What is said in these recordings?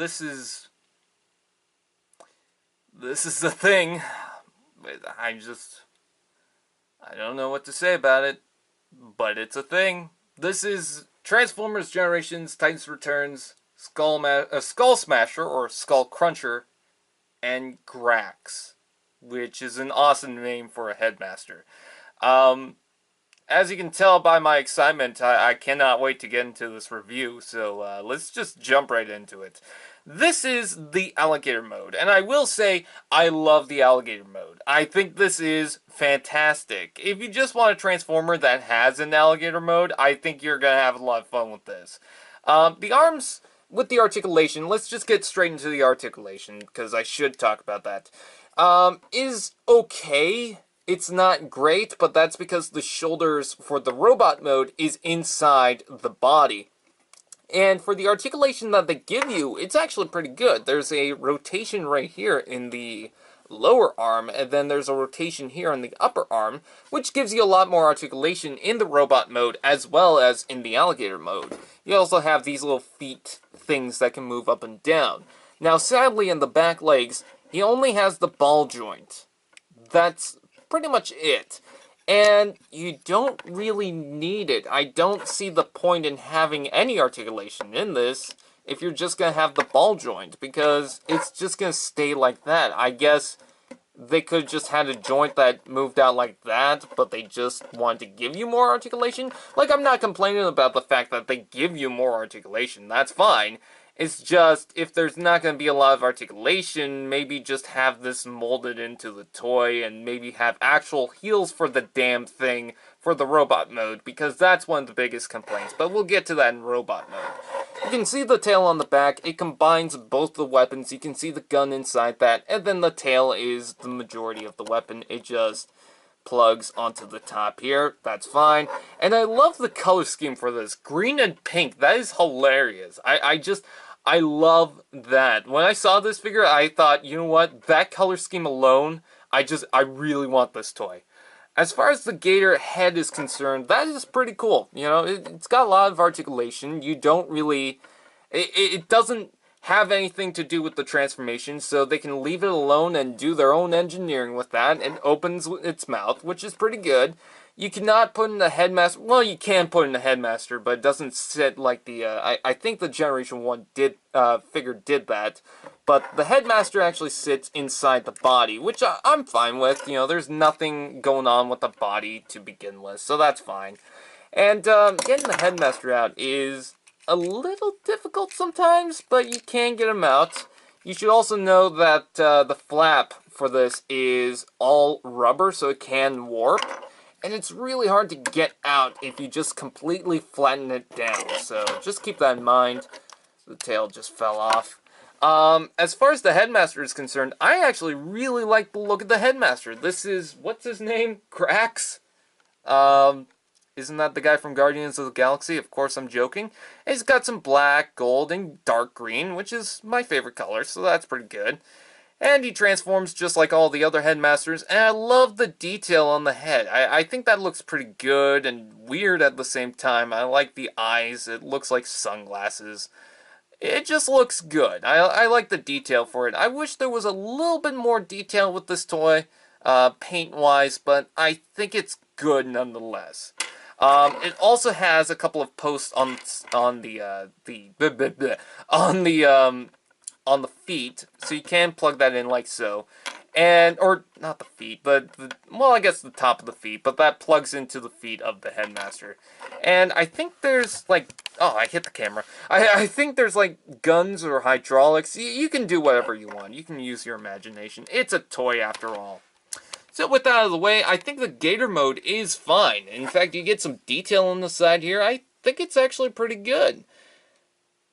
this is the thing. I don't know what to say about it, but it's a thing. This is Transformers Generations, Titans Returns, Skullsmasher or Skullcruncher, and Grax, which is an awesome name for a headmaster. As you can tell by my excitement, I cannot wait to get into this review, so let's just jump right into it. This is the Alligator Mode, and I will say, I love the Alligator Mode. I think this is fantastic. If you just want a Transformer that has an Alligator Mode, I think you're going to have a lot of fun with this. The arms with the articulation, let's just get straight into the articulation, because I should talk about that, is okay. It's not great, but that's because the shoulders for the robot mode is inside the body. And for the articulation that they give you, it's actually pretty good. There's a rotation right here in the lower arm, and then there's a rotation here in the upper arm, which gives you a lot more articulation in the robot mode as well as in the alligator mode. You also have these little feet things that can move up and down. Now, sadly, in the back legs, he only has the ball joint. That's pretty much it. And you don't really need it. I don't see the point in having any articulation in this if you're just going to have the ball joint, because it's just going to stay like that. I guess they could have just had a joint that moved out like that, but they just wanted to give you more articulation. Like, I'm not complaining about the fact that they give you more articulation. That's fine. It's just, if there's not going to be a lot of articulation, maybe just have this molded into the toy and maybe have actual heels for the damn thing for the robot mode, because that's one of the biggest complaints. But we'll get to that in robot mode. You can see the tail on the back. It combines both the weapons. You can see the gun inside that, and then the tail is the majority of the weapon. It just plugs onto the top here. That's fine. And I love the color scheme for this. Green and pink. That is hilarious. I love that. When I saw this figure, I thought, you know what? That color scheme alone, I really want this toy. As far as the gator head is concerned, that is pretty cool. You know, it's got a lot of articulation. You don't really... It doesn't have anything to do with the transformation, so they can leave it alone and do their own engineering with that. It opens its mouth, which is pretty good. You cannot put in the headmaster. Well, you can put in the headmaster, but it doesn't sit like the. I think the Generation 1 figure did that, but the headmaster actually sits inside the body, which I'm fine with. You know, there's nothing going on with the body to begin with, so that's fine. And getting the headmaster out is a little difficult sometimes, but you can get him out. You should also know that the flap for this is all rubber, so it can warp. And it's really hard to get out if you just completely flatten it down. So just keep that in mind. The tail just fell off. As far as the headmaster is concerned, I actually really like the look of the headmaster. This is, what's his name? Grax? Isn't that the guy from Guardians of the Galaxy? Of course, I'm joking. And he's got some black, gold, and dark green, which is my favorite color, so that's pretty good. And he transforms just like all the other headmasters, and I love the detail on the head. I think that looks pretty good and weird at the same time. I like the eyes. It looks like sunglasses. It just looks good. I like the detail for it. I wish there was a little bit more detail with this toy, paint-wise, but I think it's good nonetheless. It also has a couple of posts on the feet, so you can plug that in like so. And, or, not the feet, but, well, I guess the top of the feet, but that plugs into the feet of the headmaster. And I think there's, like, oh, I hit the camera. I think there's, like, guns or hydraulics. You can do whatever you want. You can use your imagination. It's a toy, after all. So, with that out of the way, I think the Gator mode is fine. In fact, you get some detail on the side here. I think it's actually pretty good.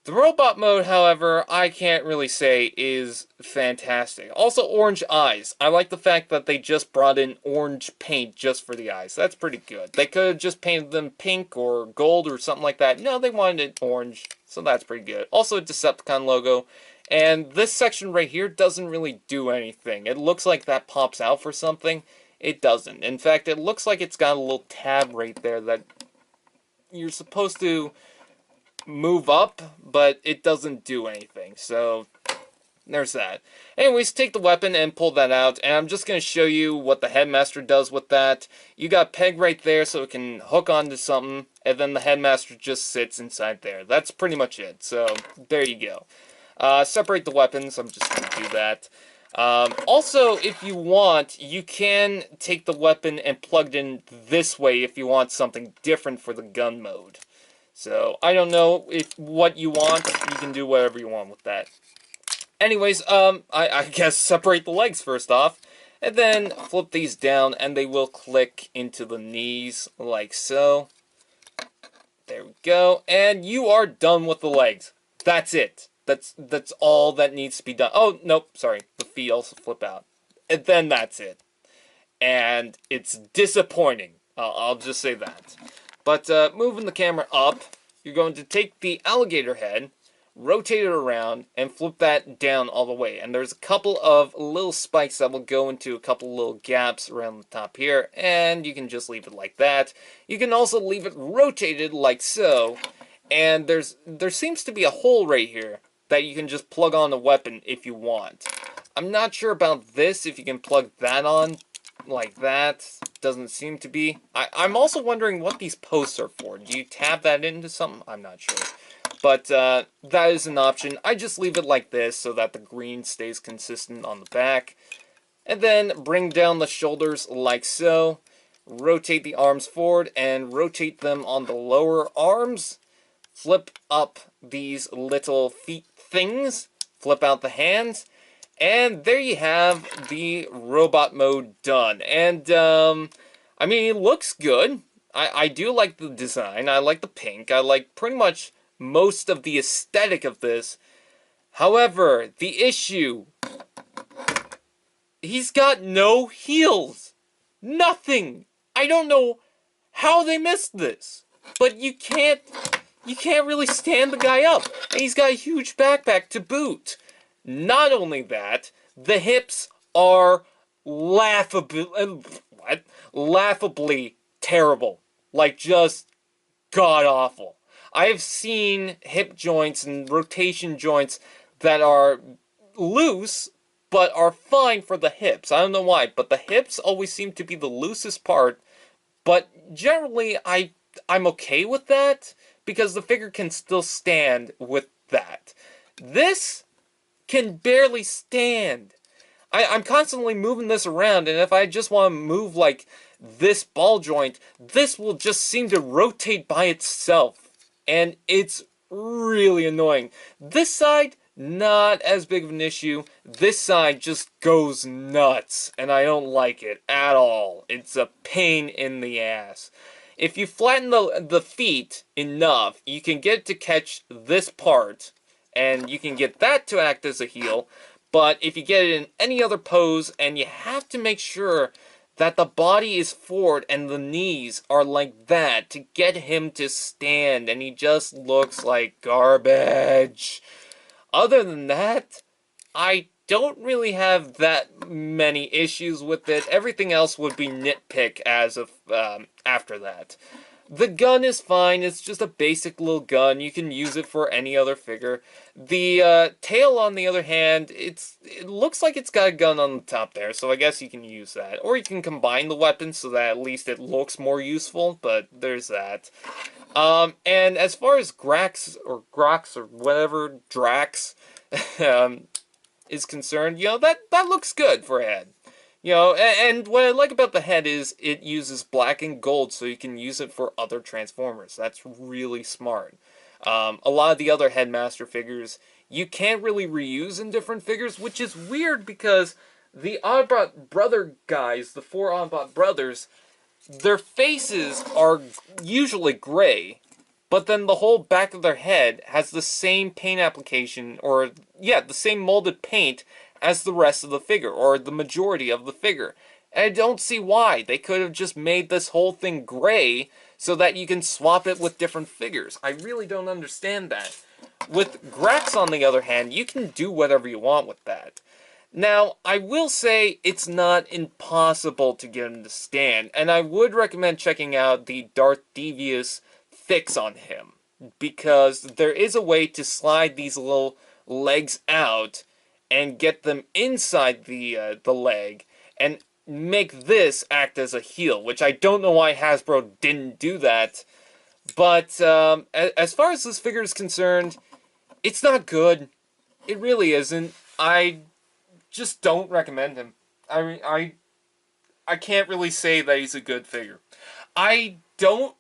The robot mode, however, I can't really say is fantastic. Also, orange eyes. I like the fact that they just brought in orange paint just for the eyes. That's pretty good. They could have just painted them pink or gold or something like that. No, they wanted it orange, so that's pretty good. Also, a Decepticon logo. And this section right here doesn't really do anything. It looks like that pops out for something. It doesn't. In fact, it looks like it's got a little tab right there that you're supposed to move up, but it doesn't do anything. So there's that. Anyways, take the weapon and pull that out, and I'm just going to show you what the Headmaster does with that. You got peg right there so it can hook onto something, and then the Headmaster just sits inside there. That's pretty much it, so there you go. Separate the weapons, I'm just going to do that. Also, if you want, you can take the weapon and plug it in this way if you want something different for the gun mode. So, I don't know if what you want, you can do whatever you want with that. Anyways, I guess separate the legs first off, and then flip these down, and they will click into the knees, like so. There we go, and you are done with the legs. That's it. That's all that needs to be done. Oh, nope, sorry, the feet also flip out. And then that's it. And it's disappointing, I'll just say that. But moving the camera up, you're going to take the alligator head, rotate it around, and flip that down all the way. And there's a couple of little spikes that will go into a couple little gaps around the top here, and you can just leave it like that. You can also leave it rotated like so, and there seems to be a hole right here that you can just plug on the weapon if you want. I'm not sure about this, if you can plug that on like that. Doesn't seem to be. I'm also wondering what these posts are for. Do you tap that into something? I'm not sure. But that is an option. I just leave it like this so that the green stays consistent on the back. And then bring down the shoulders like so. Rotate the arms forward and rotate them on the lower arms. Flip up these little feet things. Flip out the hands. And there you have the robot mode done. And, I mean, it looks good. I do like the design. I like the pink. I like pretty much most of the aesthetic of this. However, the issue, he's got no heels. Nothing. I don't know how they missed this. But you can't really stand the guy up. And he's got a huge backpack to boot. Not only that, the hips are laughably terrible. Like, just god-awful. I have seen hip joints and rotation joints that are loose, but are fine for the hips. I don't know why, but the hips always seem to be the loosest part. But generally, I'm okay with that, because the figure can still stand with that. This can barely stand. I'm constantly moving this around, and if I just want to move like this ball joint, this will just seem to rotate by itself. And it's really annoying. This side, not as big of an issue. This side just goes nuts, and I don't like it at all. It's a pain in the ass. If you flatten the feet enough, you can get to catch this part, and you can get that to act as a heel. But if you get it in any other pose, and you have to make sure that the body is forward and the knees are like that to get him to stand, and he just looks like garbage. Other than that, I don't really have that many issues with it. Everything else would be nitpick as of after that. The gun is fine. It's just a basic little gun. You can use it for any other figure. The tail, on the other hand, it looks like it's got a gun on the top there, so I guess you can use that. Or you can combine the weapons so that at least it looks more useful, but there's that. And as far as Grax, or whatever, Drax, is concerned, you know, that looks good for a head. You know, and what I like about the head is it uses black and gold, so you can use it for other Transformers. That's really smart. A lot of the other Headmaster figures, you can't really reuse in different figures, which is weird because the Autobot brother guys, the 4 Autobot brothers, their faces are usually gray, but then the whole back of their head has the same paint application, or, yeah, the same molded paint as the rest of the figure, or the majority of the figure. And I don't see why. They could have just made this whole thing gray so that you can swap it with different figures. I really don't understand that. With Grax, on the other hand, you can do whatever you want with that. Now, I will say it's not impossible to get him to stand, and I would recommend checking out the Darth Devious fix on him. because there is a way to slide these little legs out and get them inside the leg and make this act as a heel, which I don't know why Hasbro didn't do that. But as far as this figure is concerned, it's not good. It really isn't. I just don't recommend him. I can't really say that he's a good figure. I don't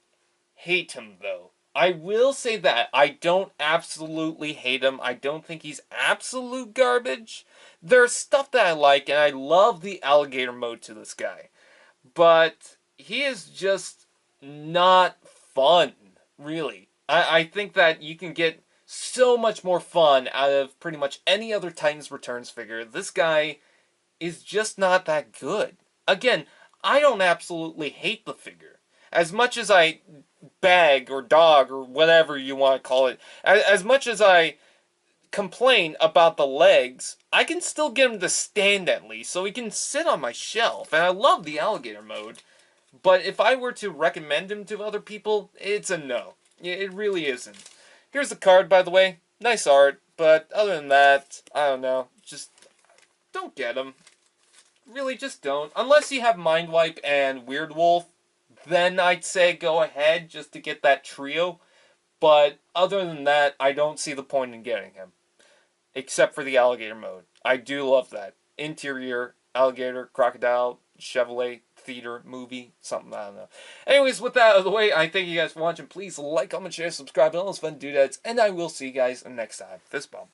hate him, though. I will say that. I don't absolutely hate him. I don't think he's absolute garbage. There's stuff that I like, and I love the alligator mode to this guy. But he is just not fun, really. I think that you can get so much more fun out of pretty much any other Titans Returns figure. This guy is just not that good. Again, I don't absolutely hate the figure. As much as I bag or dog or whatever you want to call it, as much as I complain about the legs, I can still get him to stand at least, so he can sit on my shelf. And I love the alligator mode. But if I were to recommend him to other people, it's a no. It really isn't. Here's the card, by the way. Nice art, but other than that, I don't know. Just don't get him. Really, just don't. Unless you have Mind Wipe and Weird Wolf, then I'd say go ahead just to get that trio. But other than that, I don't see the point in getting him. Except for the alligator mode. I do love that. Interior, alligator, crocodile, Chevrolet, theater, movie, something, I don't know. Anyways, with that out of the way, I thank you guys for watching. Please like, comment, share, subscribe, and all those fun doodads. And I will see you guys next time. Fist bump.